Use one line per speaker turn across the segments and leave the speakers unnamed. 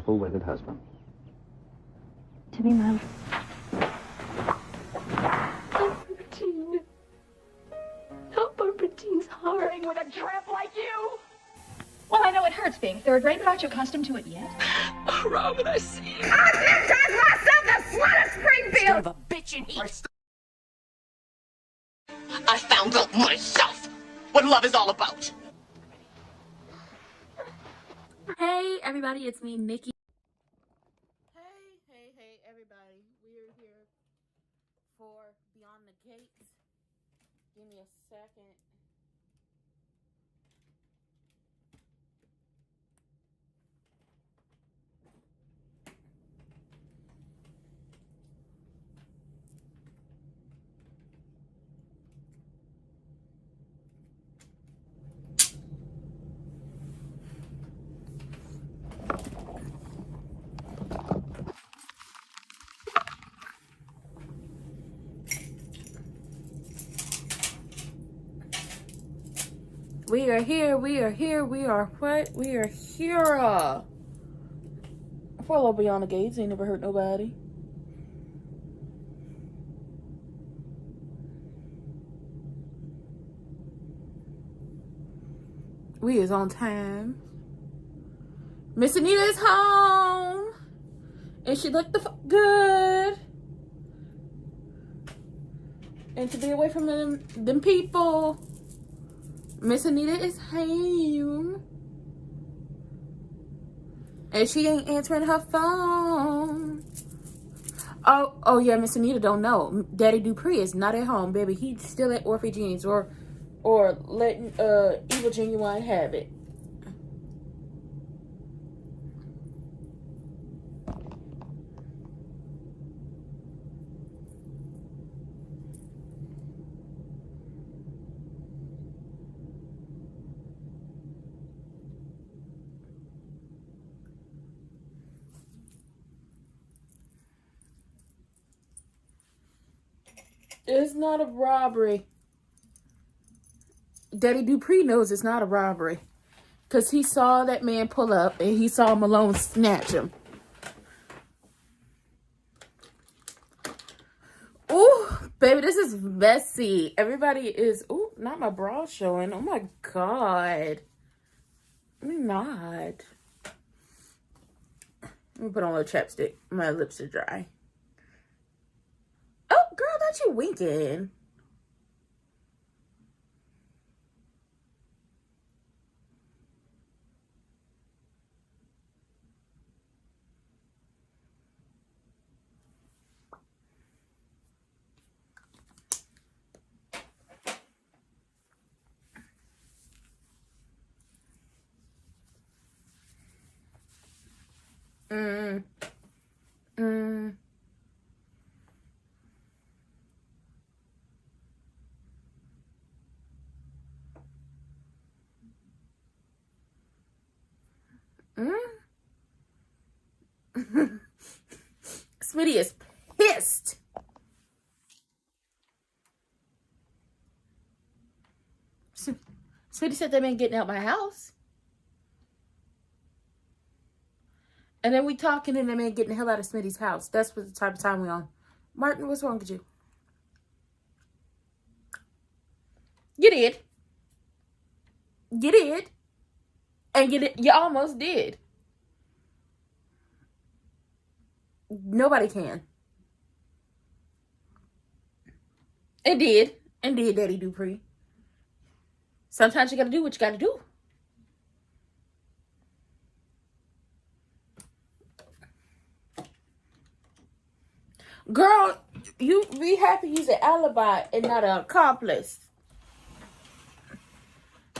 powerful wedded husband.
To be my...
Barbara-Jean. Not Barbara-Jean's heart. With a tramp like you.
Well, I know it hurts, being third rate, but aren't you accustomed to it yet?
Oh, Robin, I see you.
I baptized myself the slut of Springfield.
Son of a bitch in here. I found out myself what love is all about.
Hey, everybody, it's me, Nikki.
Hey, everybody. We're here for Beyond the Gates. Give me a second. We are here. We are what? We are here. For a little Beyond the Gates. Ain't never hurt nobody. We is on time. Miss Anita is home. And she looked good. And to be away from them people. Miss Anita is home. And she ain't answering her phone. Oh yeah, Miss Anita don't know. Daddy Dupree is not at home, baby. He's still at Orphe Jeans or letting Evil Genuine have it. It's not a robbery. Daddy Dupree knows it's not a robbery. Because he saw that man pull up and he saw Malone snatch him. Ooh, baby, this is messy. Everybody is... Ooh, not my bra showing. Oh my God. Let me not. Let me put on a little chapstick. My lips are dry. Oh, girl, not you winking. Smitty is pissed. Smitty said that man getting out my house. And then we talking and that man getting the hell out of Smitty's house. That's what the type of time we on. Martin, what's wrong with you? You did. You did. And you almost did. Nobody can. It did. And did, Daddy Dupree. Sometimes you gotta do what you gotta do. Girl, you be happy you's an alibi and not an accomplice.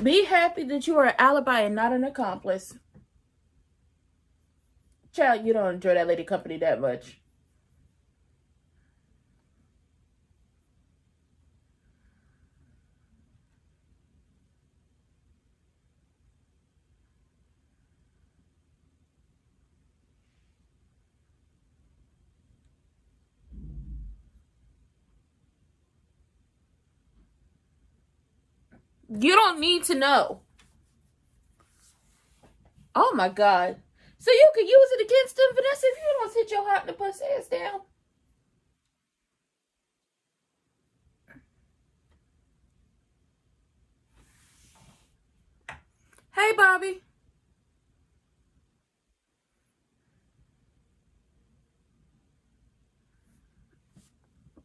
Be happy that you are an alibi and not an accomplice. Child, you don't enjoy that lady company that much. You don't need to know. Oh my God. So you can use it against them, Vanessa, if you don't sit your hot in the puss ass down. Hey, Bobby.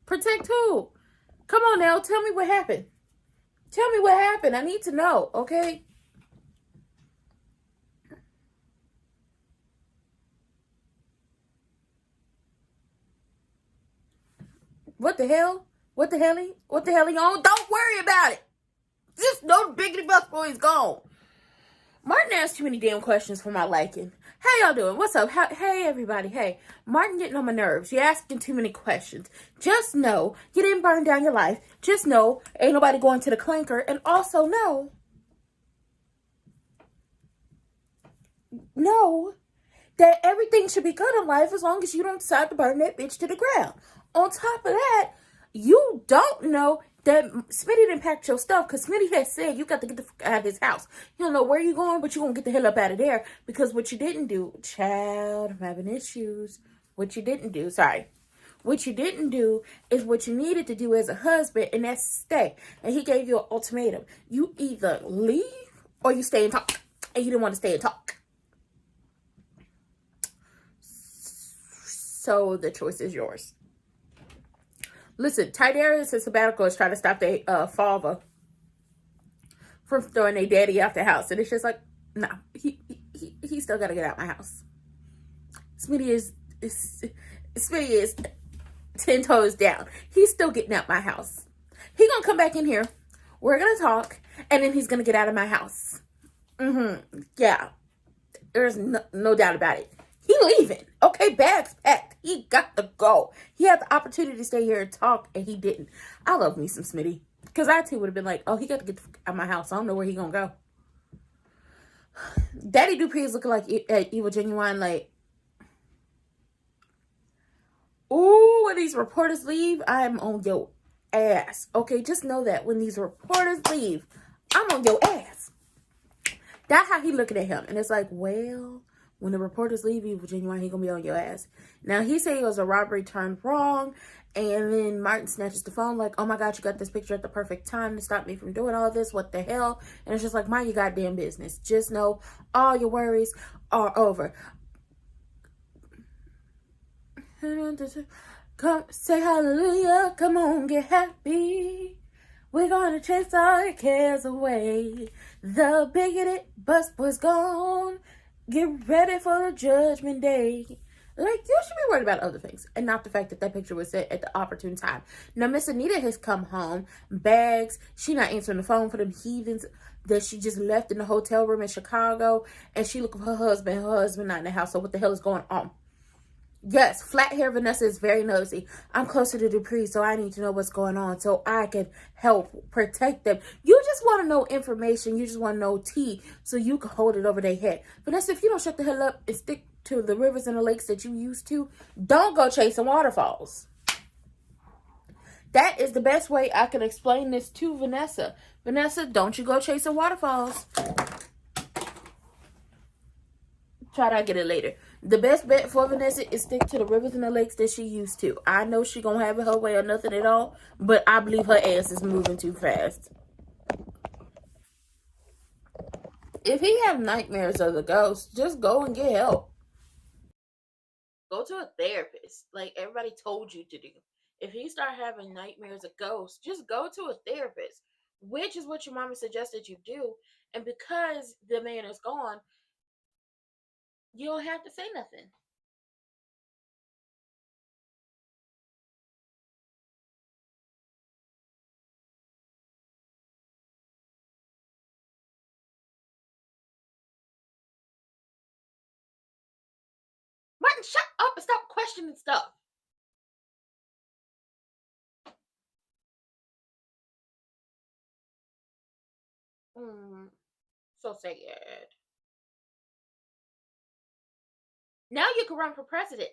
Protect who? Come on now, tell me what happened. Tell me what happened. I need to know, okay? What the hell? What the hell? What the hell he on? Don't worry about it. Just know the biggity bus boy is gone. Martin asked too many damn questions for my liking. How y'all doing? What's up? Hey, everybody. Hey, Martin getting on my nerves. You're asking too many questions. Just know you didn't burn down your life. Just know ain't nobody going to the clanker. And also know that everything should be good in life as long as you don't decide to burn that bitch to the ground. On top of that, you don't know that Smitty didn't pack your stuff because Smitty has said you got to get the fuck out of this house. You don't know where you're going, but you're going to get the hell up out of there because what you didn't do, child, I'm having issues. What you didn't do is what you needed to do as a husband, and that's stay. And he gave you an ultimatum. You either leave or you stay and talk. And you didn't want to stay and talk. So the choice is yours. Listen, Tidarius' sabbatical is trying to stop their father from throwing their daddy out the house. And it's just like, no, he still got to get out my house. Smitty is 10 toes down. He's still getting out my house. He gonna come back in here. We're gonna talk, and then he's gonna get out of my house. Yeah. There's no doubt about it. He leaving. Okay, bags packed. He got to go. He had the opportunity to stay here and talk, and he didn't. I love me some Smitty. Because I, too, would have been like, oh, he got to get the fuck out of my house. I don't know where he going to go. Daddy Dupree is looking like Evil Genuine, like, ooh, when these reporters leave, I'm on your ass. Okay, just know that. When these reporters leave, I'm on your ass. That's how he looking at him. And it's like, well, when the reporters leave Evil Genuine, he gonna be on your ass. Now, he said it was a robbery turned wrong. And then Martin snatches the phone like, oh my God, you got this picture at the perfect time to stop me from doing all this. What the hell? And it's just like, mind your goddamn business. Just know all your worries are over. Come, say hallelujah. Come on, get happy. We're gonna chase all your cares away. The bigoted busboy's gone. Get ready for the judgment day. Like, you should be worried about other things and not the fact that that picture was set at the opportune time. Now, Miss Anita has come home. Bags. She not answering the phone for them heathens that she just left in the hotel room in Chicago. And she looking for her husband. Her husband not in the house. So what the hell is going on? Yes, flat hair Vanessa is very nosy. I'm closer to Dupree, so I need to know what's going on so I can help protect them. You just want to know information. You just want to know tea so you can hold it over their head. Vanessa, if you don't shut the hell up and stick to the rivers and the lakes that you used to, don't go chasing waterfalls. That is the best way I can explain this to Vanessa. Vanessa, don't you go chasing waterfalls. Try to get it later. The best bet for Vanessa is stick to the rivers and the lakes that she used to. I know she gonna have it her way or nothing at all, but I believe her ass is moving too fast. If he have nightmares of the ghost, just go and get help. Go to a therapist, like everybody told you to do. If he start having nightmares of ghosts, just go to a therapist, which is what your mama suggested you do. And because the man is gone, you don't have to say nothing. Martin, shut up and stop questioning stuff. So sad. Now you can run for president.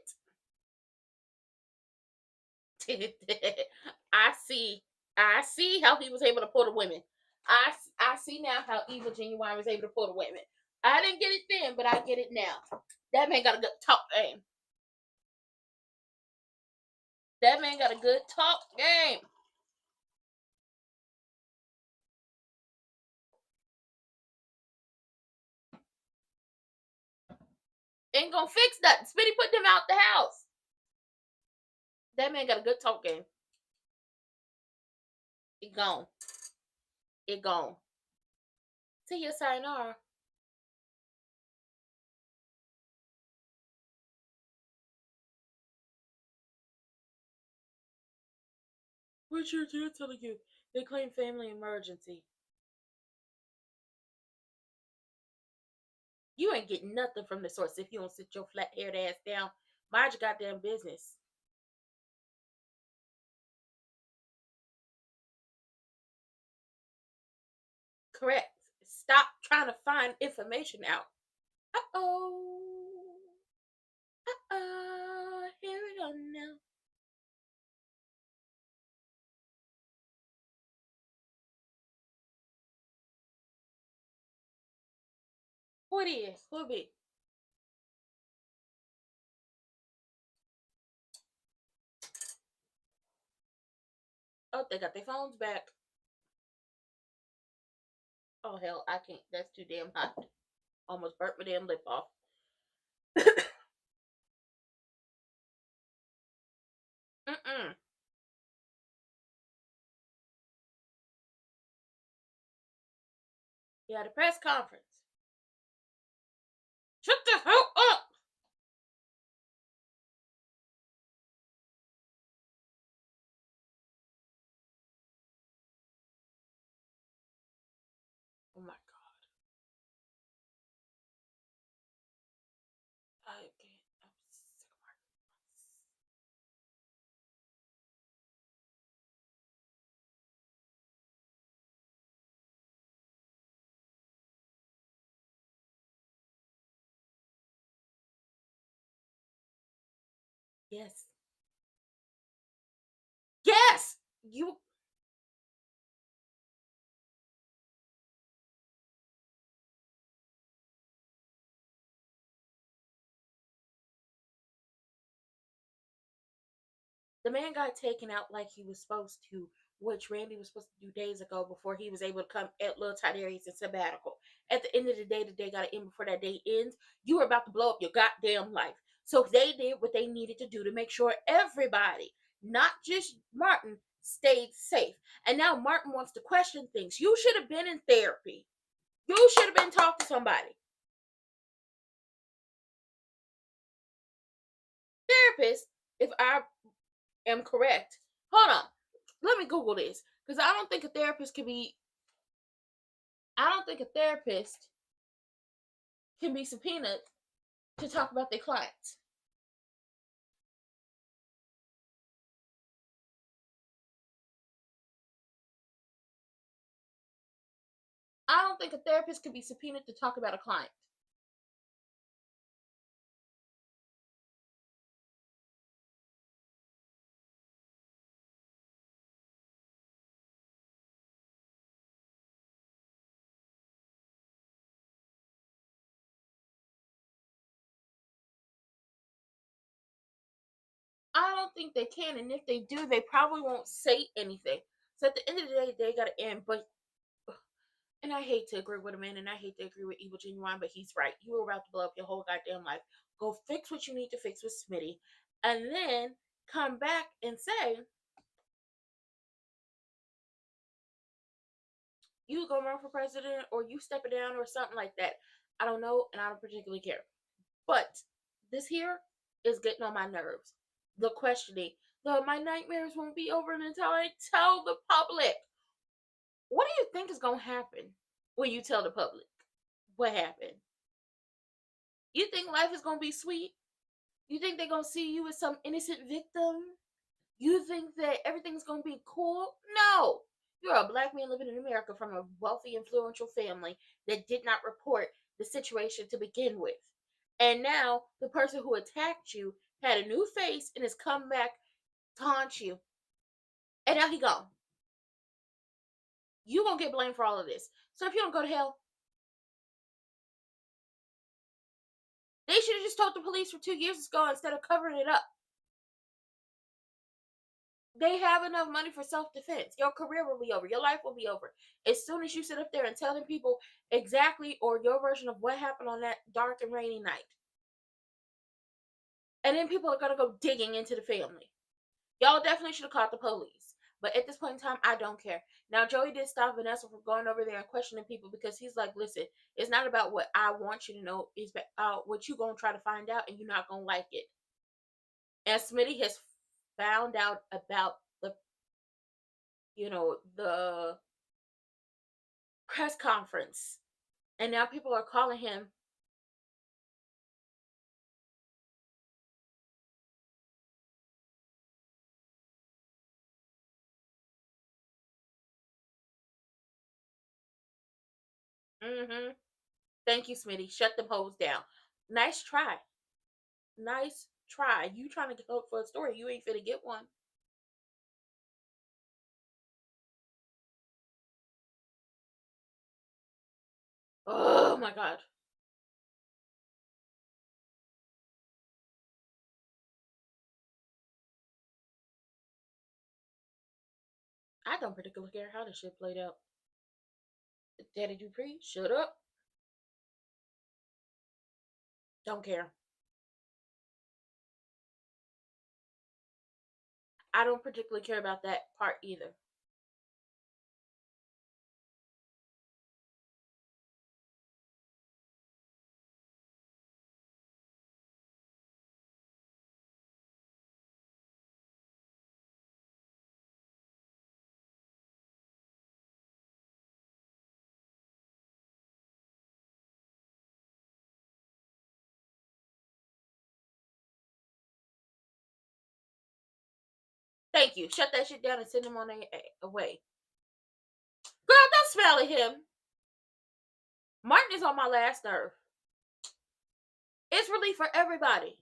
I see how he was able to pull the women. I see now how Evil Genuine was able to pull the women. I didn't get it then, but I get it now. That man got a good talk game. That man got a good talk game. Ain't gonna fix nothing. Spitty put them out the house. That man got a good talk game. It gone. It gone. See you, sayonara. What's your dad telling you? They claim family emergency. You ain't getting nothing from the source if you don't sit your flat-haired ass down. Mind your goddamn business. Correct. Stop trying to find information out. Uh-oh. Uh-oh. Here we go now. Who it is? Who it be? Oh, they got their phones back. Oh, hell, I can't. That's too damn hot. Almost burnt my damn lip off. Mm-mm. Yeah, the press conference. Shut the hell up! Oh my god. I can't. I'm sick of my. Yes. Yes! You. The man got taken out like he was supposed to, which Randy was supposed to do days ago before he was able to come at Little Tiberius and sabbatical. At the end of the day got to end before that day ends. You were about to blow up your goddamn life. So they did what they needed to do to make sure everybody, not just Martin, stayed safe. And now Martin wants to question things. You should have been in therapy. You should have been talking to somebody. Therapist, if I am correct. Hold on. Let me Google this. Because I don't think a therapist can be subpoenaed to talk about their clients. I don't think a therapist can be subpoenaed to talk about a client. I don't think they can, and if they do, they probably won't say anything. So at the end of the day, they gotta end. But, and I hate to agree with a man, and I hate to agree with Evil Genuine, but he's right. You were about to blow up your whole goddamn life. Go fix what you need to fix with Smitty, and then come back and say you gonna run for president or you step it down or something like that. I don't know, and I don't particularly care. But this here is getting on my nerves. The questioning. My nightmares won't be over until I tell the public. What do you think is gonna happen when you tell the public what happened? You think life is gonna be sweet? You think they're gonna see you as some innocent victim? You think that everything's gonna be cool? No. You're a black man living in America from a wealthy, influential family that did not report the situation to begin with. And now the person who attacked you had a new face and has come back to haunt you. And now he gone. You gonna get blamed for all of this. So if you don't go to hell, They should have just told the police from 2 years ago instead of covering it up. They have enough money for self-defense. Your career will be over. Your life will be over. As soon as you sit up there and telling people exactly or your version of what happened on that dark and rainy night. And then people are going to go digging into the family. Y'all definitely should have called the police. But at this point in time, I don't care. Now, Joey did stop Vanessa from going over there and questioning people because he's like, listen, it's not about what I want you to know. It's about what you're going to try to find out and you're not going to like it. And Smitty has found out about the press conference. And now people are calling him Thank you, Smitty. Shut them hoes down. Nice try. Nice try. You trying to go for a story. You ain't finna get one. Oh my God. I don't particularly care how this shit played out. Daddy Dupree, shut up. Don't care. I don't particularly care about that part either. Thank you. Shut that shit down and send him on away. Girl, don't smell at him. Martin is on my last nerve. It's relief for everybody.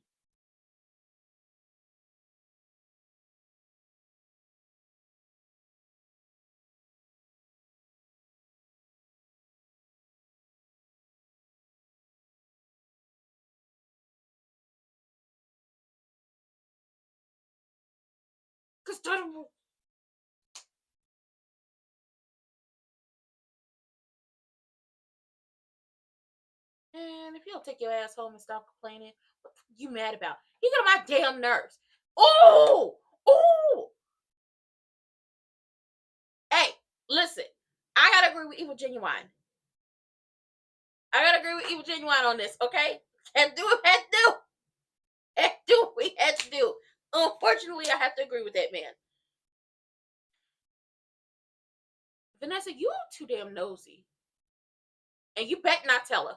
Cause and if you don't take your ass home and stop complaining, what you mad about? You get on my damn nerves. Oh! Oh! Hey, listen. I gotta agree with Evil Genuine. I gotta agree with Evil Genuine on this, okay? Had to do it, had to do. Had to do what we had to do. Unfortunately, I have to agree with that man. Vanessa, you are too damn nosy. And you bet not tell her.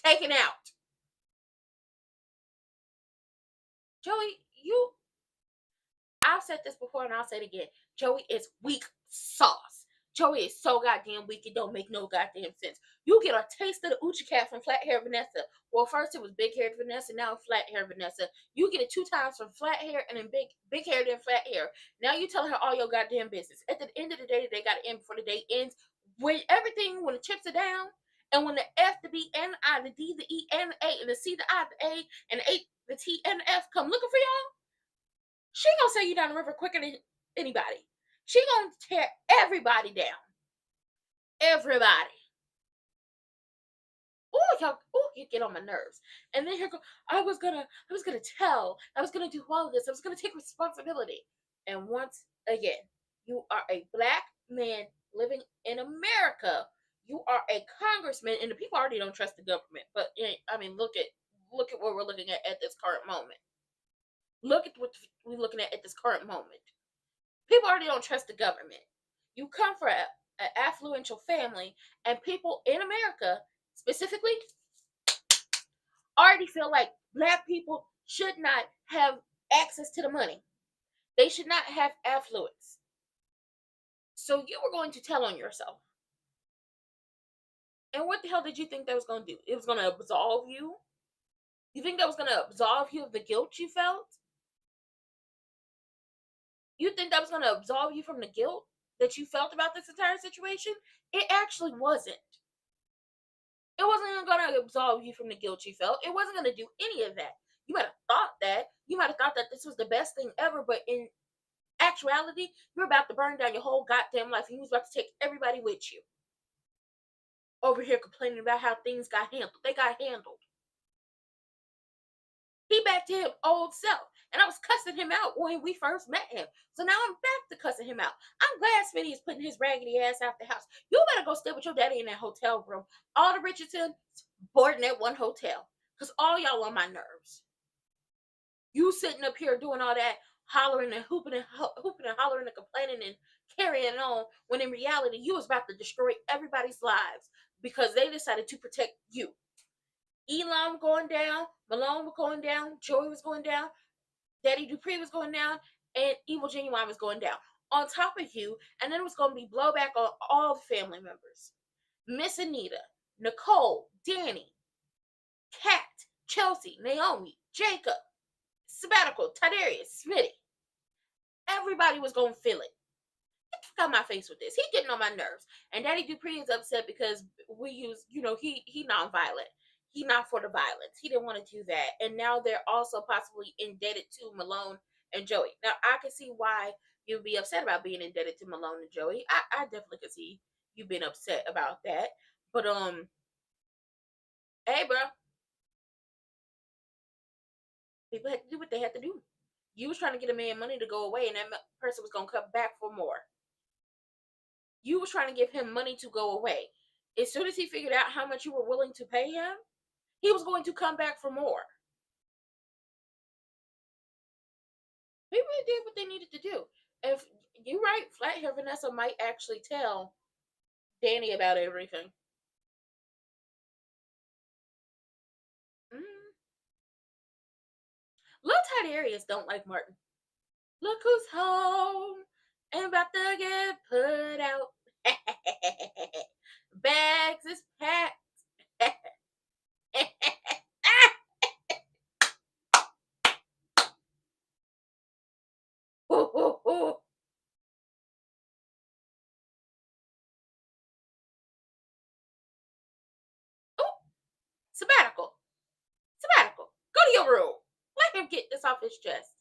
Taken out. Joey, I've said this before and I'll say it again. Joey is weak sauce. Joey is so goddamn weak, it don't make no goddamn sense. You get a taste of the Uchi cat from flat hair Vanessa. Well, first it was big haired Vanessa, now flat hair Vanessa. You get it 2 times from flat hair and then big hair, then flat hair. Now you telling her all your goddamn business. At the end of the day, they gotta end before the day ends. When the chips are down, and when the F, the B, and the I, the D, the E, and the A, and the C, the I, the A, and the A, the T, and the F come looking for y'all, she gonna say you down the river quicker than anybody. She gonna tear everybody down. Everybody. You get on my nerves. And then here go, I was gonna do all of this. I was gonna take responsibility. And once again, you are a black man living in America. You are a congressman, and the people already don't trust the government. But I mean, look at what we're looking at this current moment. Look at what we're looking at this current moment. People already don't trust the government. You come from an affluential family, and people in America, specifically, already feel like black people should not have access to the money. They should not have affluence. So you were going to tell on yourself. And what the hell did you think that was going to do? It was going to absolve you? You think that was going to absolve you of the guilt you felt? You think that was going to absolve you from the guilt that you felt about this entire situation? It actually wasn't. It wasn't even going to absolve you from the guilt you felt. It wasn't going to do any of that. You might have thought that. You might have thought that this was the best thing ever, but in actuality, you're about to burn down your whole goddamn life, and you was about to take everybody with you. Over here complaining about how things got handled. They got handled. He back to his old self. And I was cussing him out when we first met him. So now I'm back to cussing him out. I'm glad Smitty is putting his raggedy ass out the house. You better go stay with your daddy in that hotel room. All the Richardsons boarding at one hotel. Because all y'all on my nerves. You sitting up here doing all that, hollering and hooping and hollering and complaining and carrying on, when in reality, you was about to destroy everybody's lives because they decided to protect you. Elon was going down, Malone was going down, Joey was going down, Daddy Dupree was going down, and Evil Genuine was going down. On top of you, and then it was going to be blowback on all the family members. Miss Anita, Nicole, Danny, Kat, Chelsea, Naomi, Jacob, Sabbatical, Tiberius, Smitty. Everybody was going to feel it. Get the fuck out my face with this. He getting on my nerves. And Daddy Dupree is upset because we use, he non-violent. He not for the violence. He didn't want to do that. And now they're also possibly indebted to Malone and Joey. Now, I can see why you'd be upset about being indebted to Malone and Joey. I definitely could see you being upset about that. But, hey, bro. People had to do what they had to do. You was trying to get a man money to go away, and that person was going to come back for more. You was trying to give him money to go away. As soon as he figured out how much you were willing to pay him, he was going to come back for more. People did what they needed to do. If you're right, Flathead Vanessa might actually tell Danny about everything. Little Tiberius don't like Martin. Look who's home and about to get put out. Bags is packed. Ooh, ooh, ooh. Sabbatical. Go to your room. Let him get this off his chest.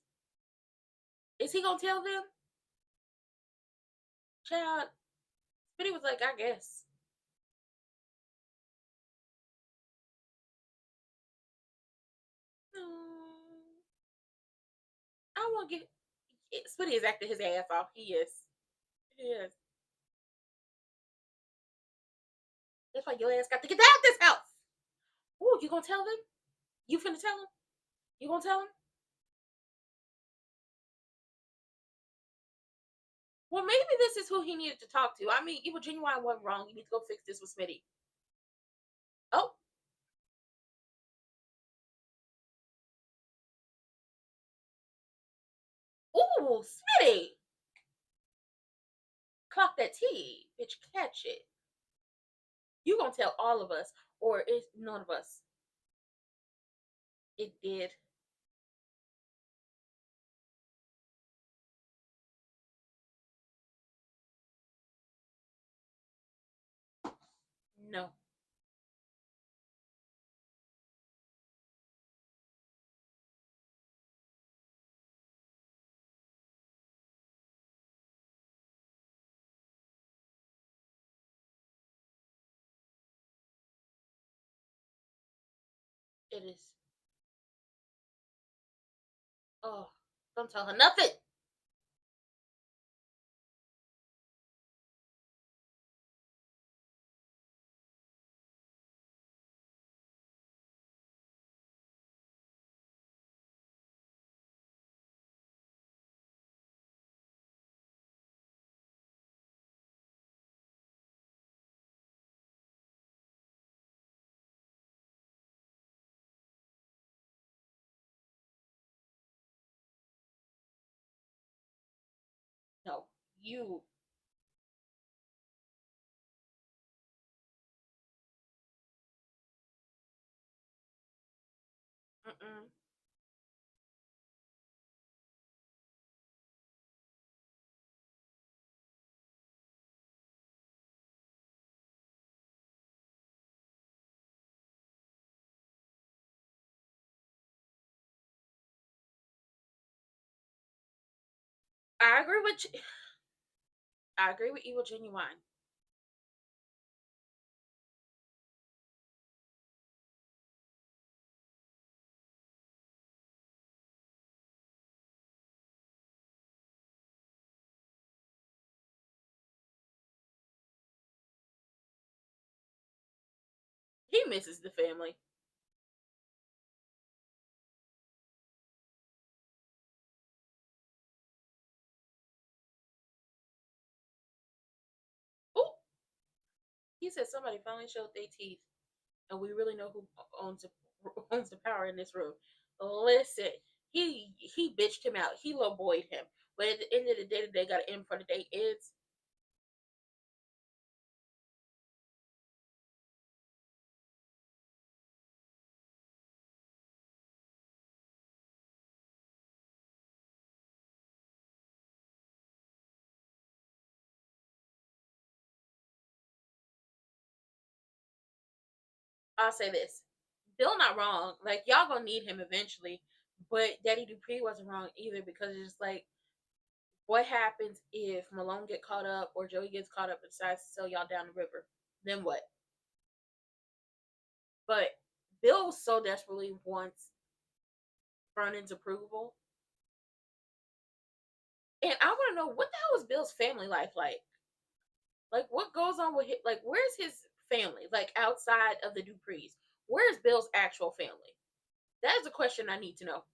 Is he gonna tell them? Child. But he was like, I guess. I want to get. Spitty is acting his ass off. He is. That's why your ass got to get out this house. Ooh, you gonna tell them? You finna tell them? You gonna tell them? Well, maybe this is who he needed to talk to. I mean, Evil Genuine wasn't wrong. You need to go fix this with Smitty. Oh. Ooh, Smitty. Clock that T. Bitch, catch it. You gonna tell all of us, or it's none of us. It did. No. It is. Oh, don't tell her nothing. No, you. Mm-mm. I agree with Evil Genuine. He misses the family. Oh, he said somebody finally showed their teeth, and we really know who owns the power in this room. Listen, he bitched him out. He low boyed him. But at the end of the day, they got to end for the day ends. I'll say this: Bill not wrong. Like y'all gonna need him eventually, but Daddy Dupree wasn't wrong either because it's just like, what happens if Malone get caught up or Joey gets caught up and decides to sell y'all down the river? Then what? But Bill so desperately wants Vernon's approval, and I want to know what the hell is Bill's family life like? Like, what goes on with his, like, where's his family? Like, outside of the Duprees, where's Bill's actual family? That is a question I need to know.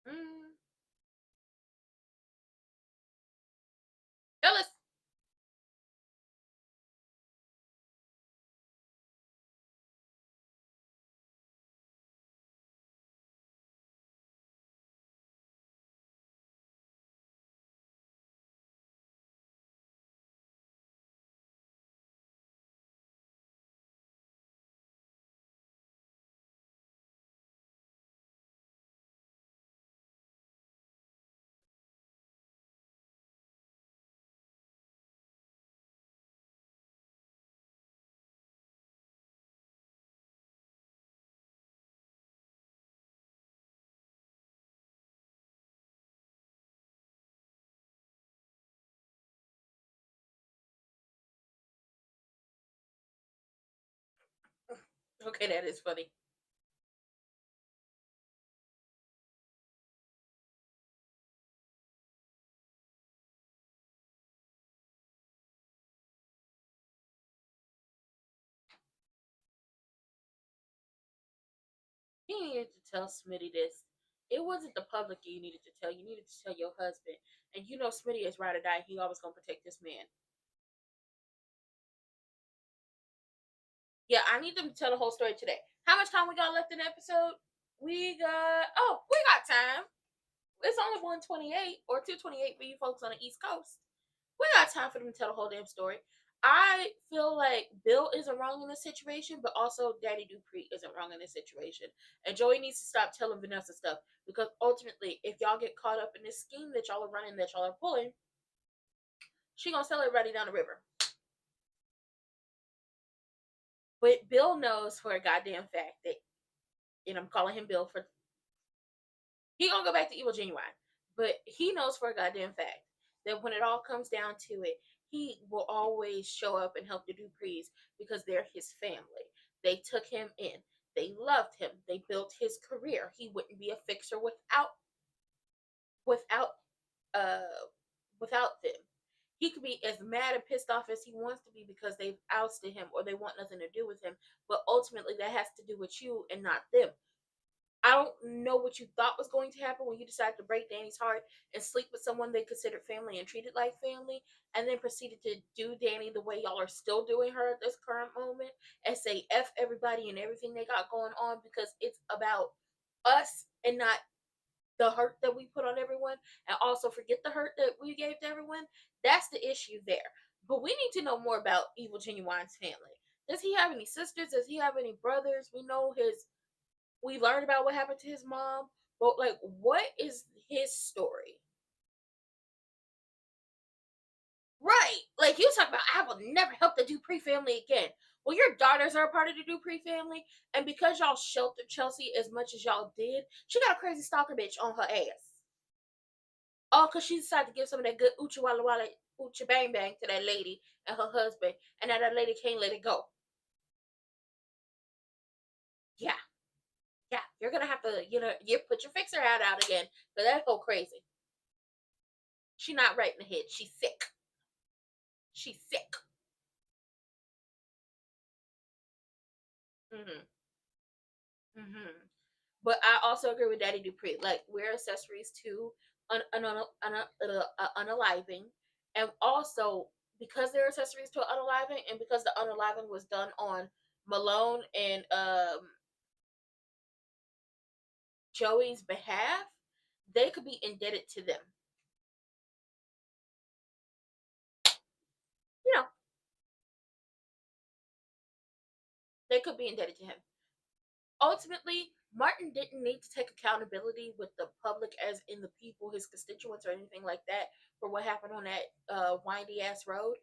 Mm. Tell us. Okay, that is funny. You needed to tell Smitty this. It wasn't the public you needed to tell. You needed to tell your husband. And you know Smitty is ride or die. He always gonna protect this man. Yeah, I need them to tell the whole story today. How much time we got left in the episode? We got time. It's only 1:28 or 2:28 for you folks on the East Coast. We got time for them to tell the whole damn story. I feel like Bill isn't wrong in this situation, but also Daddy Dupree isn't wrong in this situation. And Joey needs to stop telling Vanessa stuff because ultimately, if y'all get caught up in this scheme that y'all are running, that y'all are pulling, she gonna sell everybody down the river. But Bill knows for a goddamn fact that, and I'm calling him Bill for, he gonna go back to Evil Genuine, but he knows for a goddamn fact that when it all comes down to it, he will always show up and help the Duprees because they're his family. They took him in. They loved him. They built his career. He wouldn't be a fixer without uh without them. He could be as mad and pissed off as he wants to be because they've ousted him or they want nothing to do with him. But ultimately that has to do with you and not them. I don't know what you thought was going to happen when you decided to break Danny's heart and sleep with someone they considered family and treated like family, and then proceeded to do Danny the way y'all are still doing her at this current moment and say F everybody and everything they got going on because it's about us and not the hurt that we put on everyone, and also forget the hurt that we gave to everyone. That's the issue there. But we need to know more about Evil Genuine's family. Does he have any sisters? Does he have any brothers? We learned about what happened to his mom, but like, what is his story? Right. Like, you talk about, I will never help the Dupree family again. Well, your daughters are a part of the Dupree family, and because y'all sheltered Chelsea as much as y'all did, she got a crazy stalker bitch on her ass. All because she decided to give some of that good Uchi Walla Walla Uchi Bang Bang to that lady and her husband, and now that lady can't let it go. Yeah. Yeah, you're gonna have to, you put your fixer hat out again, but that whole crazy. She not right in the head. She's sick. She's sick. But I also agree with Daddy Dupree. Like, we're accessories to unaliving, and also because they're accessories to unaliving, and because the unaliving was done on Malone and Joey's behalf, they could be indebted to them. They could be indebted to him. Ultimately, Martin didn't need to take accountability with the public, as in the people, his constituents, or anything like that, for what happened on that windy ass road.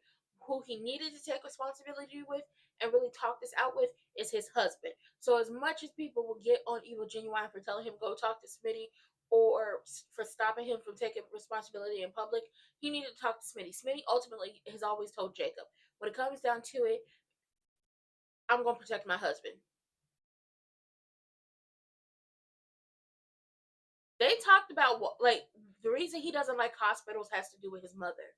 Who he needed to take responsibility with and really talk this out with is his husband. So, as much as people will get on Evil Genuine for telling him go talk to Smitty, or for stopping him from taking responsibility in public, he needed to talk to Smitty. Smitty ultimately has always told Jacob, when it comes down to it, I'm going to protect my husband. They talked about the reason he doesn't like hospitals has to do with his mother.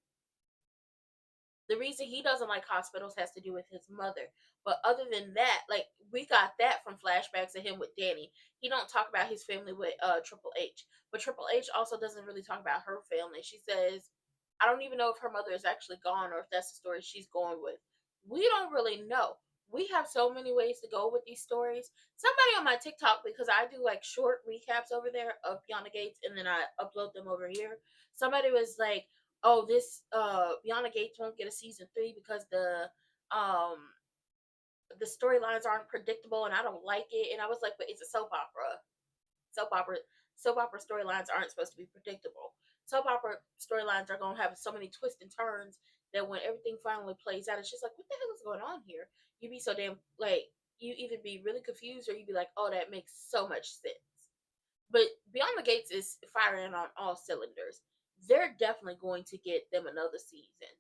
The reason he doesn't like hospitals has to do with his mother. But other than that, we got that from flashbacks of him with Danny. He don't talk about his family with Triple H. But Triple H also doesn't really talk about her family. She says, I don't even know if her mother is actually gone or if that's the story she's going with. We don't really know. We have so many ways to go with these stories. Somebody on my TikTok, because I do short recaps over there of Beyond the Gates and then I upload them over here. Somebody was like, oh, this Beyond the Gates won't get a season 3 because the storylines aren't predictable and I don't like it. And I was like, but it's a soap opera. Soap opera storylines aren't supposed to be predictable. Soap opera storylines are gonna have so many twists and turns that when everything finally plays out, it's just like, what the hell is going on here? You be so damn you either be really confused or you be like, oh, that makes so much sense. But Beyond the Gates is firing on all cylinders. They're definitely going to get them another season.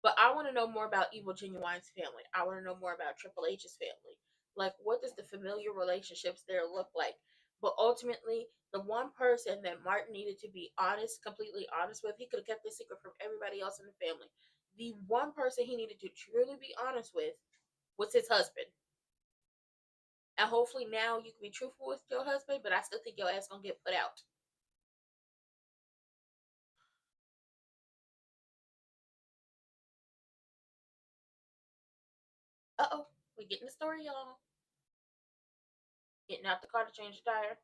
But I want to know more about Evil Genuine's family. I want to know more about Triple H's family. What does the familiar relationships there look like? But ultimately, the one person that Martin needed to be honest, completely honest with, he could have kept the secret from everybody else in the family. The one person he needed to truly be honest with was his husband. And hopefully now you can be truthful with your husband, but I still think your ass gonna get put out. Uh-oh. We getting the story, y'all. Getting out the car to change the tire.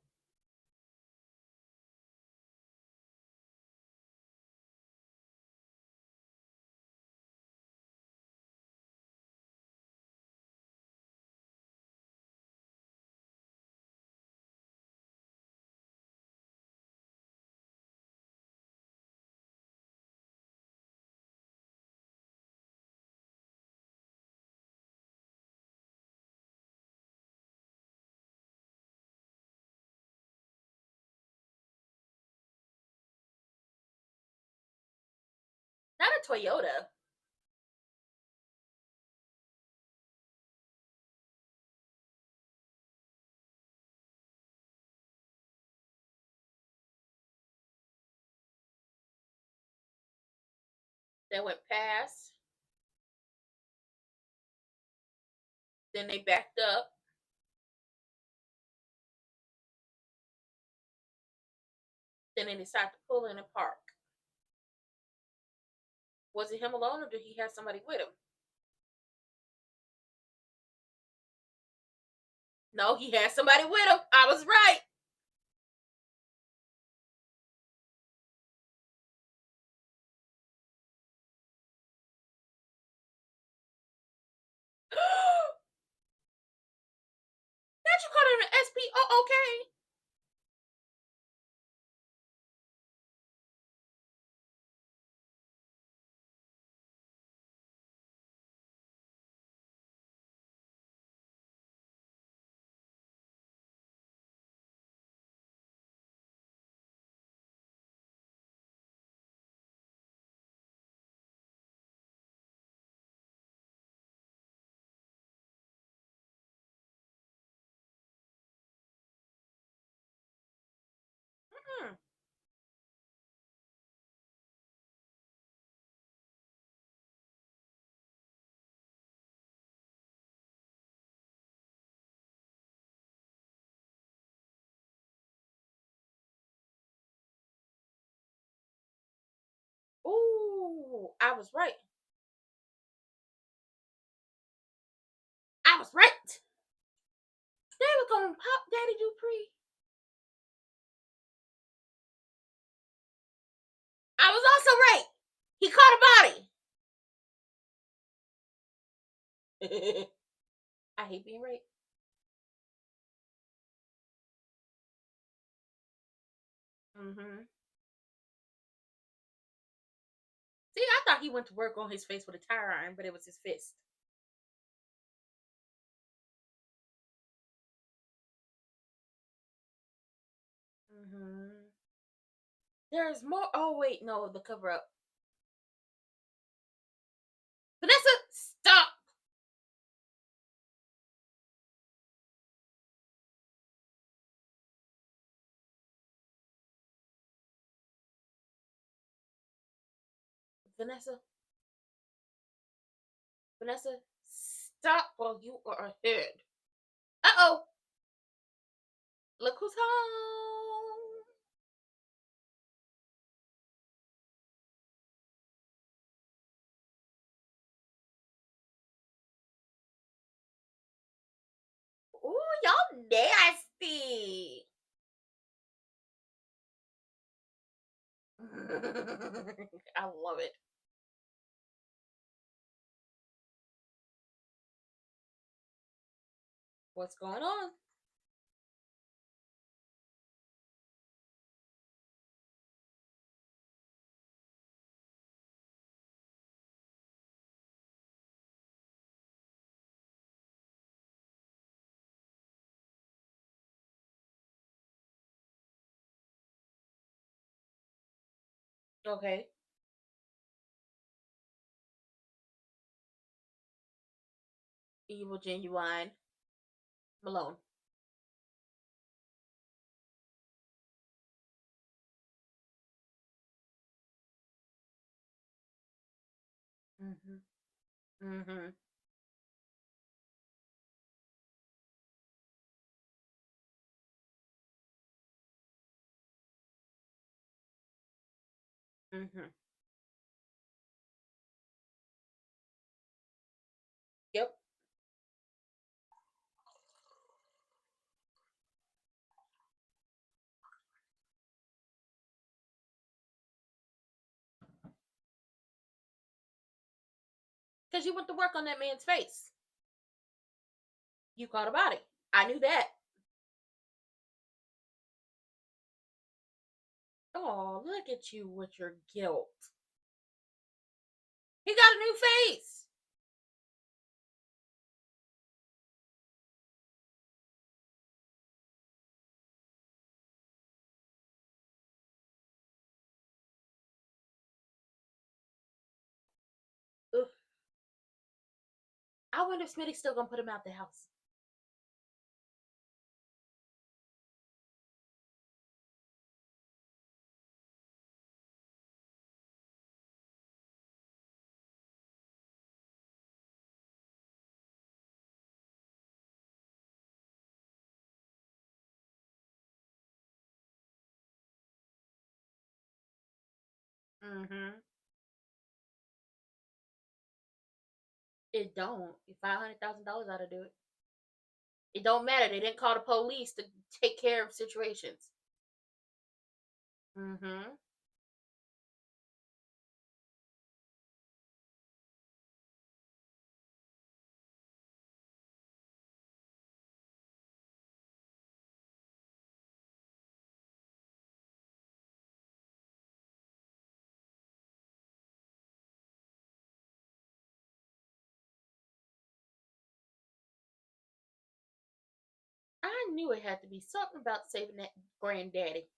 Not a Toyota. They went past. Then they backed up. Then they decided to pull in and park. Was it him alone or did he have somebody with him? No, he had somebody with him. I was right. Not you called him an SP? Oh, okay. Oh, I was right. I was right. They were gonna pop Daddy Dupree. I was also right. He caught a body. I hate being right. Mm-hmm. See, I thought he went to work on his face with a tire iron, but it was his fist. Mm-hmm. There's more. Oh wait, no, the cover up. Vanessa, stop. Vanessa, Vanessa, stop while you are ahead. Uh-oh. Look who's home. Ooh, y'all nasty. I love it. What's going on? Okay. Evil Genuine Malone. Mm-hmm. Mm-hmm. Mm-hmm. Yep. Because you went to work on that man's face. You caught a body. I knew that. Oh, look at you with your guilt. He got a new face. Ugh. I wonder if Smitty's still gonna put him out the house. Mm-hmm. It don't. $500,000 ought to do it. It don't matter. They didn't call the police to take care of situations. Mm-hmm. I knew it had to be something about saving that granddaddy.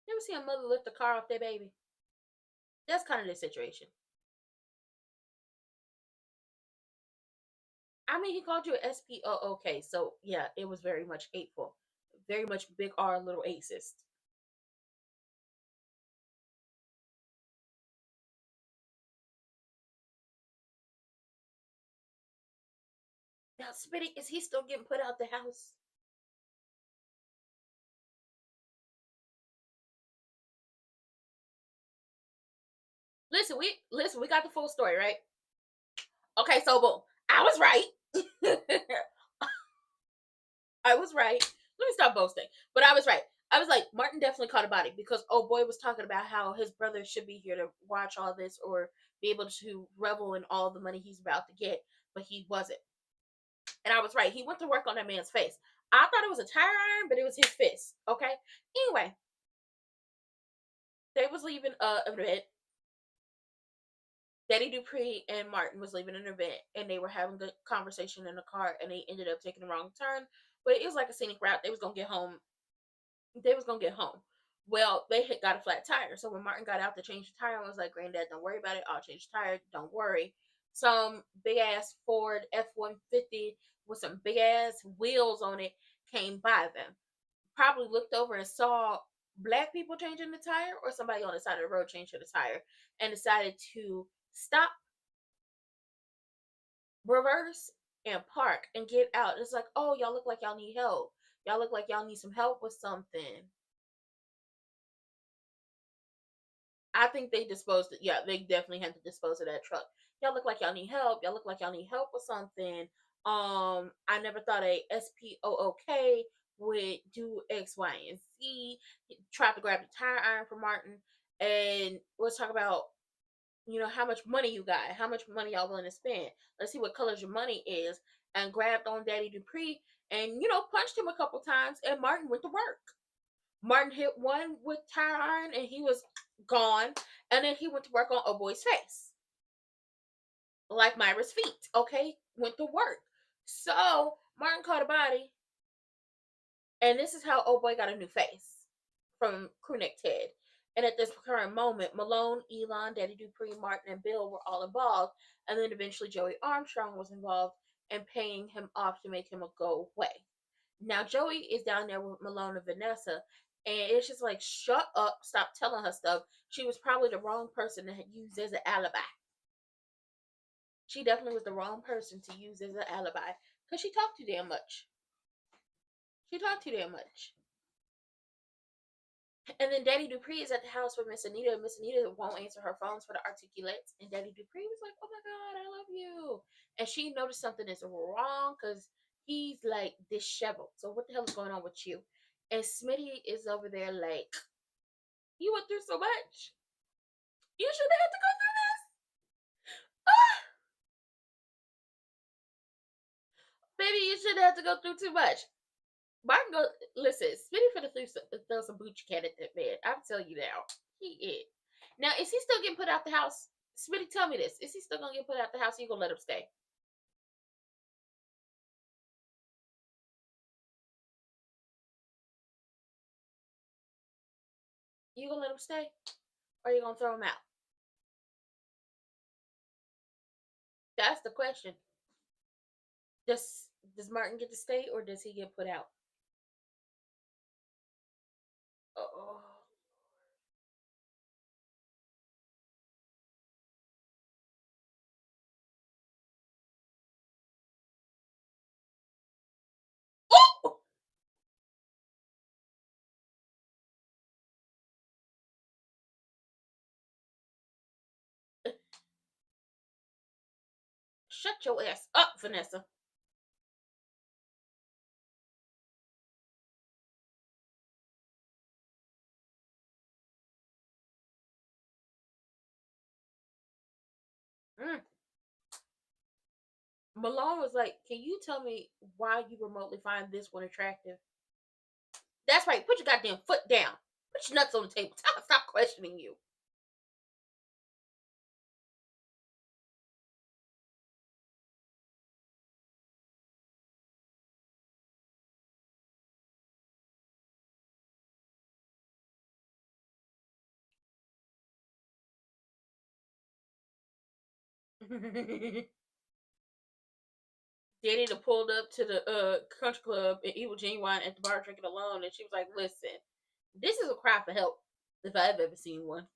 You ever see a mother lift a car off their baby? That's kind of the situation. I mean, he called you an SPOOK, so yeah, it was very much hateful. Very much big R, little acist. Now, Spitty, is he still getting put out the house? Listen, we got the full story, right? Okay, so boom. I was right. I was right. Let me stop boasting. But I was right. I was like, Martin definitely caught a body because old boy was talking about how his brother should be here to watch all this or be able to revel in all the money he's about to get, but he wasn't. And I was right. He went to work on that man's face. I thought it was a tire iron, but it was his fist. Okay. Anyway, they was leaving an event. Daddy Dupree and Martin was leaving an event, and they were having a good conversation in the car, and they ended up taking the wrong turn. But it was like a scenic route. They was gonna get home. Well, they had got a flat tire. So when Martin got out to change the tire, I was like, Granddad, don't worry about it. I'll change the tire. Don't worry. Some big ass Ford F-150 with some big ass wheels on it came by them. Probably looked over and saw black people changing the tire or somebody on the side of the road changing the tire and decided to stop, reverse, and park and get out. It's like, oh, y'all look like y'all need help. Y'all look like y'all need some help with something. I think they disposed it. Yeah, they definitely had to dispose of that truck. Y'all look like y'all need help. Y'all look like y'all need help with something. I never thought a SPOOK would do X, Y, and Z. He tried to grab the tire iron from Martin, and let's talk about how much money you got, how much money y'all willing to spend. Let's see what colors your money is, and grabbed on Daddy Dupree and punched him a couple times, and Martin went to work. Martin hit one with tire iron and he was gone. And then he went to work on old boy's face. Like Myra's feet. Okay? Went to work. So Martin caught a body. And this is how old boy got a new face from Crewneck Ted. And at this current moment, Malone, Elon, Daddy Dupree, Martin, and Bill were all involved. And then eventually Joey Armstrong was involved in paying him off to make him go away. Now Joey is down there with Malone and Vanessa, and it's just like, shut up, stop telling her stuff. She was probably the wrong person to use as an alibi. She definitely was the wrong person to use as an alibi because she talked too damn much. She talked too damn much. And then Daddy Dupree is at the house with Miss Anita. Miss Anita won't answer her phones for the articulates. And Daddy Dupree was like, oh my God, I love you. And she noticed something is wrong because he's like disheveled. So what the hell is going on with you? And Smitty is over there like, you went through so much. You shouldn't have to go through this. Ah! Baby, you shouldn't have to go through too much. Martin go listen, Smitty finna throw some Bucci cat at that man. I'm telling you now. He is. Now, is he still getting put out the house? Smitty, tell me this. Is he still gonna get put out the house or you gonna let him stay? You gonna let him stay? Or you gonna throw him out? That's the question. Does Martin get to stay or does he get put out? Oh. Oh! Shut your ass up, Vanessa. Mm. Malone was like, can you tell me why you remotely find this one attractive? That's right. Put your goddamn foot down. Put your nuts on the table. Tell her stop questioning you. Danny done pulled up to the country club and Evil Genuine at the bar drinking alone, and she was like, listen, this is a cry for help if I've ever seen one.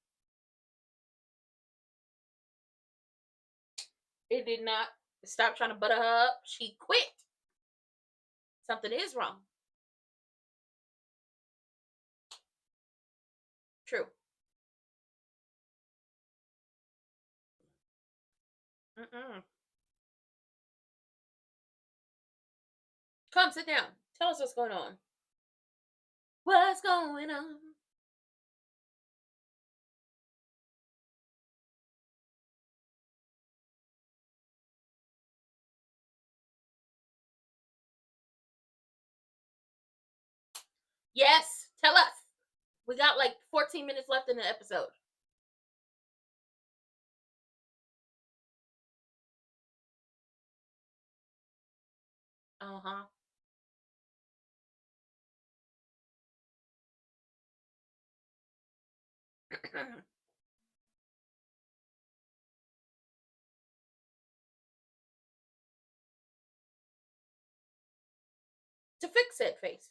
It did not stop trying to butter her up. She quit. Something is wrong. True. Mm-mm. Come, sit down. Tell us what's going on. What's going on? Yes, tell us. We got like 14 minutes left in the episode. Uh-huh. To fix that face.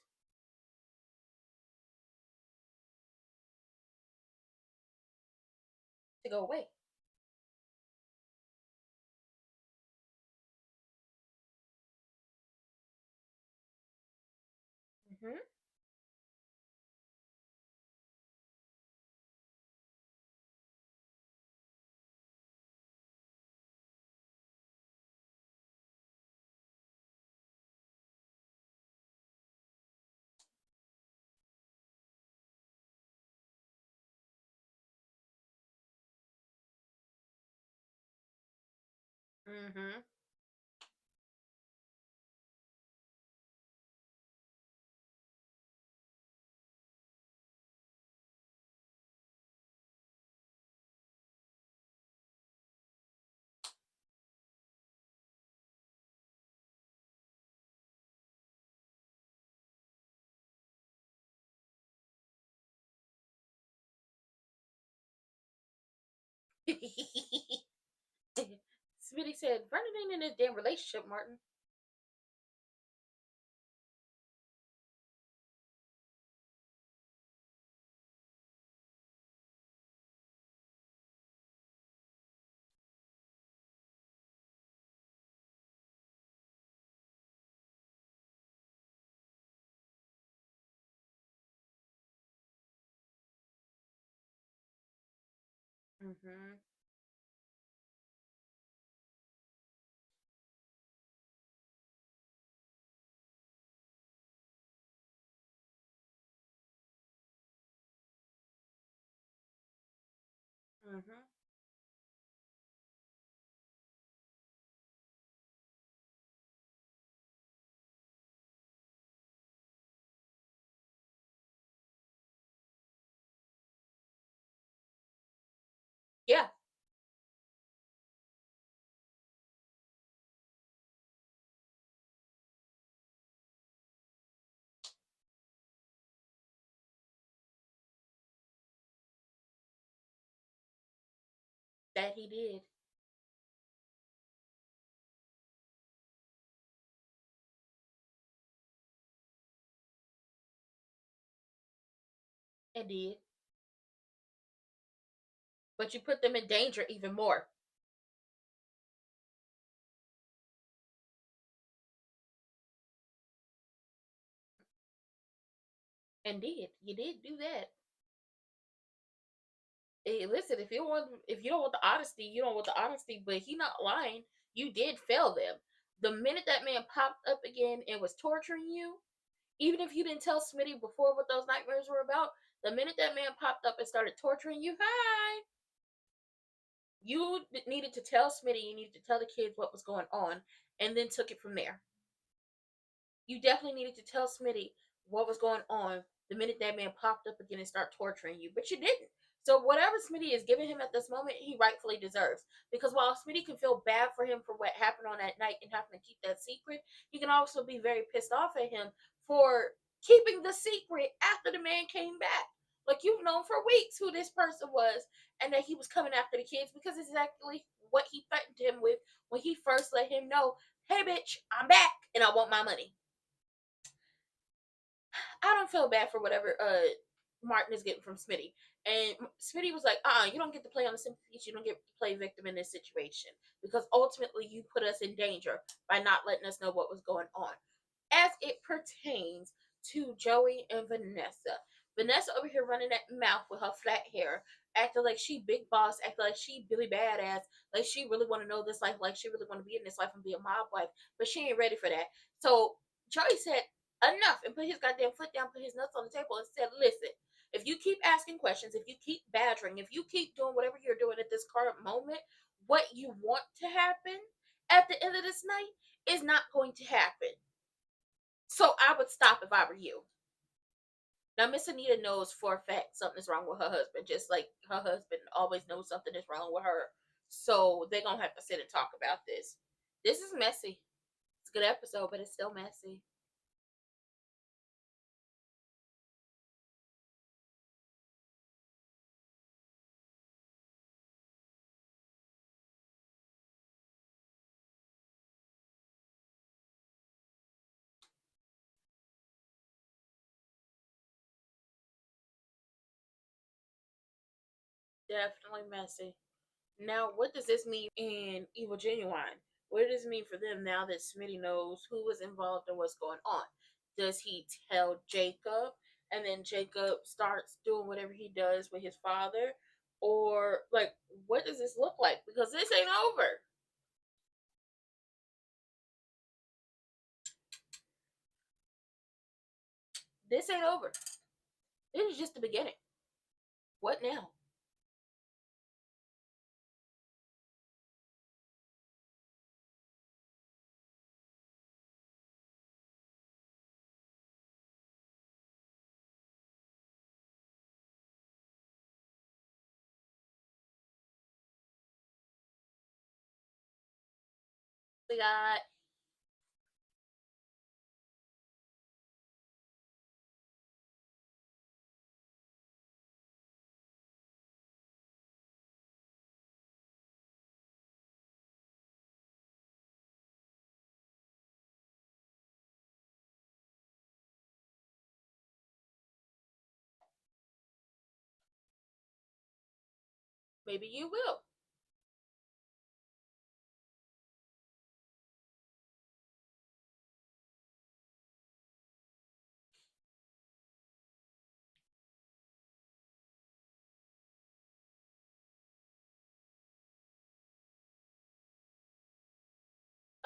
To go away. Mm-hmm. Mm-hmm. Smitty said, Vernon ain't in a damn relationship, Martin. Mm-hmm. Mm-hmm. Yeah, that he did. And did. But you put them in danger even more. And did. You did do that. Hey, listen, if you don't want the honesty, you don't want the honesty, but he not lying. You did fail them. The minute that man popped up again and was torturing you, even if you didn't tell Smitty before what those nightmares were about, the minute that man popped up and started torturing you, hi, you needed to tell Smitty, you needed to tell the kids what was going on, and then took it from there. You definitely needed to tell Smitty what was going on the minute that man popped up again and started torturing you, but you didn't. So whatever Smitty is giving him at this moment, he rightfully deserves. Because while Smitty can feel bad for him for what happened on that night and having to keep that secret, he can also be very pissed off at him for keeping the secret after the man came back. Like, you've known for weeks who this person was and that he was coming after the kids, because it's exactly what he threatened him with when he first let him know, hey bitch, I'm back and I want my money. I don't feel bad for whatever Martin is getting from Smitty. And Smitty was like, you don't get to play on the sympathies, you don't get to play victim in this situation. Because ultimately you put us in danger by not letting us know what was going on. As it pertains to Joey and Vanessa, Vanessa over here running that mouth with her flat hair, acting like she big boss, acting like she Billy Badass, like she really want to know this life, like she really want to be in this life and be a mob wife, but she ain't ready for that. So Joey said enough and put his goddamn foot down, put his nuts on the table, and said, "Listen, if you keep asking questions, if you keep badgering, if you keep doing whatever you're doing at this current moment, what you want to happen at the end of this night is not going to happen. So I would stop if I were you." Now, Miss Anita knows for a fact something is wrong with her husband, just like her husband always knows something is wrong with her. So they're going to have to sit and talk about this. This is messy. It's a good episode, but it's still messy. Definitely messy. Now, what does this mean in Evil Genuine? What does this mean for them now that Smitty knows who was involved and what's going on? Does he tell Jacob and then Jacob starts doing whatever he does with his father? Or, like, what does this look like? Because this ain't over. This ain't over. This is just the beginning. What now? We got maybe you will.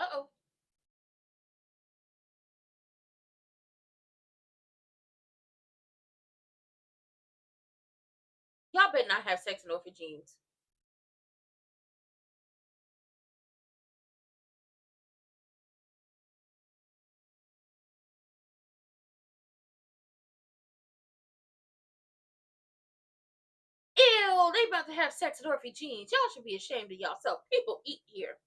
Uh-oh. Y'all better not have sex in orphan jeans. Ew, they about to have sex in orphan jeans. Y'all should be ashamed of yourself. People eat here.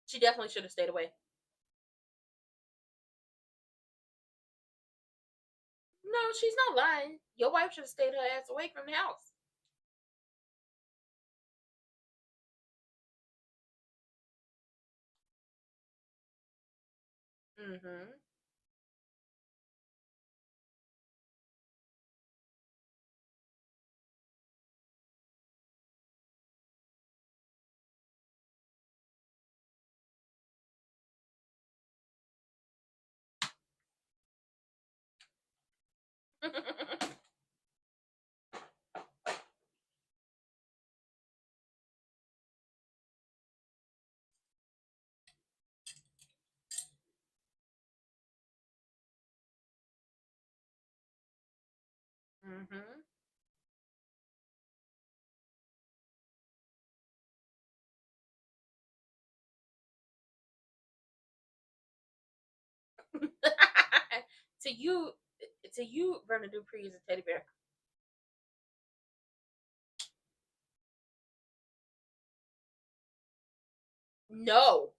She definitely should have stayed away. No, she's not lying. Your wife should have stayed her ass away from the house. Mm-hmm. Mm-hmm. to you, to you, Vernon Dupree is a teddy bear. No.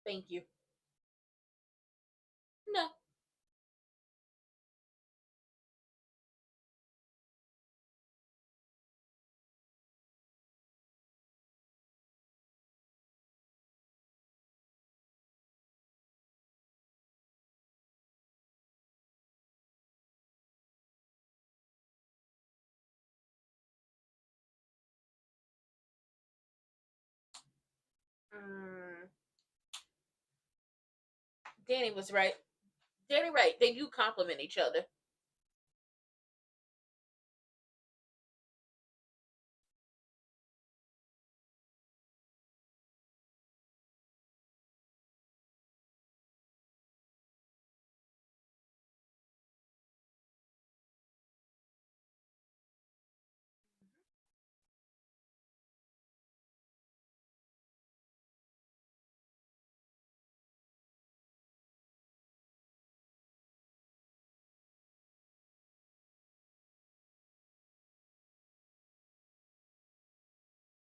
Thank you. No. Mm, Danny was right. Danny right. They do compliment each other.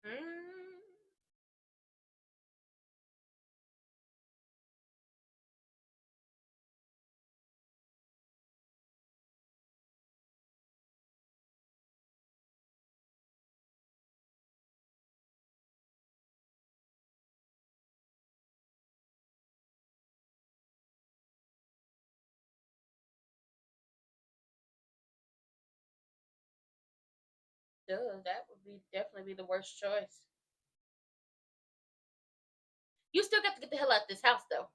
Mm. Duh, that would be definitely be the worst choice. You still got to get the hell out of this house, though.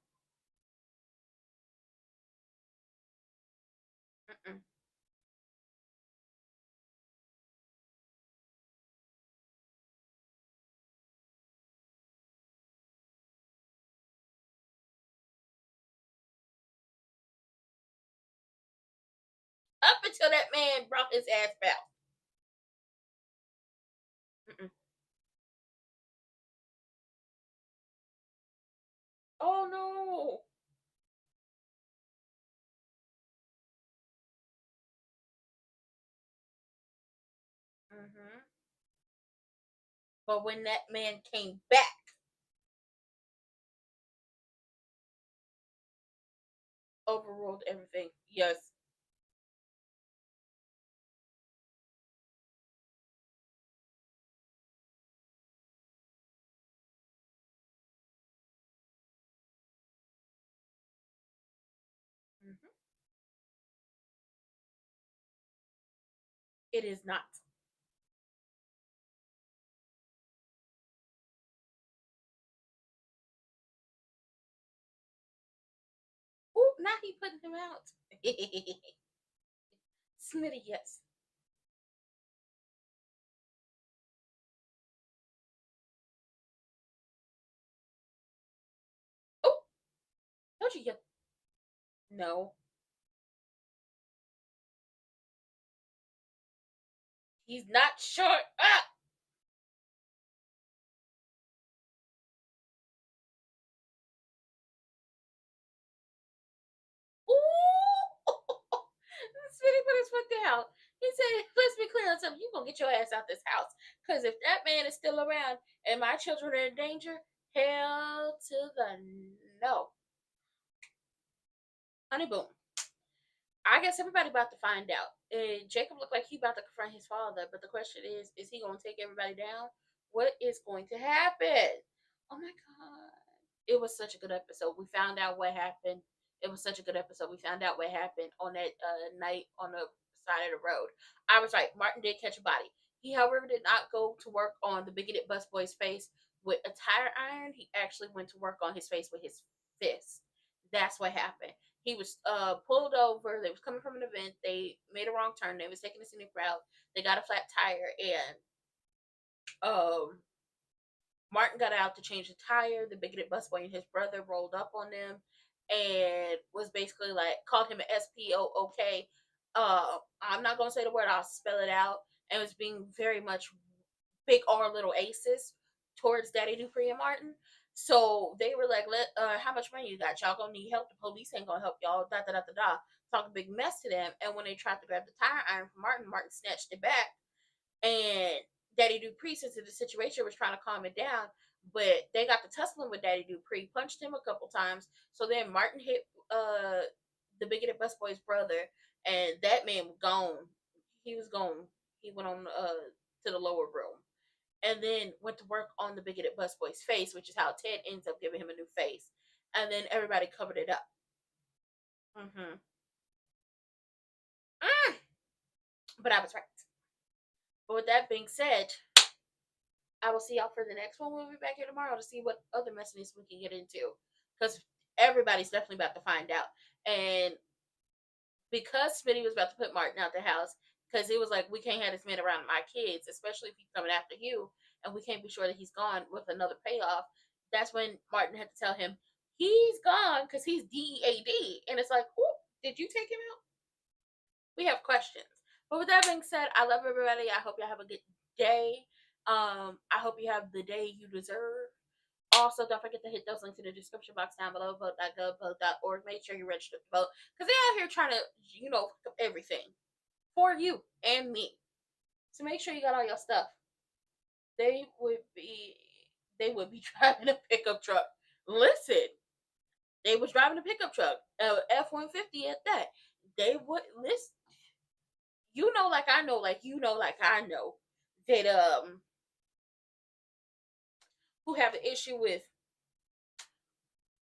Mm-mm. Up until that man brought his ass back. Mm-mm. Oh no. Mm-hmm. But when that man came back, overruled everything. Yes. Mm-hmm. It is not. Ooh, now he putting him out. Smitty, yes. Oh, told you. No, he's not short. Ah. Ooh. Smitty put his foot down. He said, "Let's be clear on something. You gonna get your ass out this house? Because if that man is still around and my children are in danger, hell to the no, honey boom." I guess everybody about to find out. Jacob looked like he about to confront his father, but the question is he gonna take everybody down? What is going to happen? Oh my god. It was such a good episode. We found out what happened. It was such a good episode. We found out what happened on that night on the side of the road. I was right. Martin did catch a body. He, however, did not go to work on the bigoted busboy's face with a tire iron. He actually went to work on his face with his fist. That's what happened. He was pulled over. They was coming from an event. They made a wrong turn. They was taking a scenic route. They got a flat tire, and Martin got out to change the tire. The bigoted busboy and his brother rolled up on them and was basically like called him an SPOOK. I'm not gonna say the word. I'll spell it out. And was being very much big R little aces towards Daddy Dupree and Martin. So they were like, "Let how much money you got? Y'all gonna need help. The police ain't gonna help y'all." Da da da da da. Talk a big mess to them. And when they tried to grab the tire iron from Martin, Martin snatched it back. And Daddy Dupree, since the situation, was trying to calm it down, but they got to tussling with Daddy Dupree, punched him a couple times. So then Martin hit the bigoted busboy's brother, and that man was gone. He was gone. He went on to the lower room, and then went to work on the bigoted busboy's face, which is how Ted ends up giving him a new face. And then everybody covered it up. Mm-hmm. Mm. But I was right. But with that being said, I will see y'all for the next one. We'll be back here tomorrow to see what other messiness we can get into. Because everybody's definitely about to find out. And because Smitty was about to put Martin out the house, because it was like, we can't have this man around my kids, especially if he's coming after you, and we can't be sure that he's gone with another payoff. That's when Martin had to tell him he's gone because he's DEAD. And it's like, did you take him out? We have questions. But with that being said, I love everybody. I hope y'all have a good day. I hope you have the day you deserve. Also, don't forget to hit those links in the description box down below. Vote.gov, vote.org. Make sure you're registered to vote. Because they're out here trying to, fuck up everything for you and me. So make sure you got all your stuff. They would be driving a pickup truck. Listen, they was driving a pickup truck, F-150 at that. They would listen. Like I know, that who have an issue with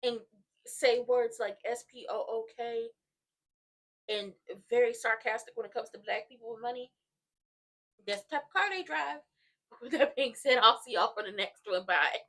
and say words like SPOOK and very sarcastic when it comes to black people with money. That's the type of car they drive. With that being said, I'll see y'all for the next one. Bye.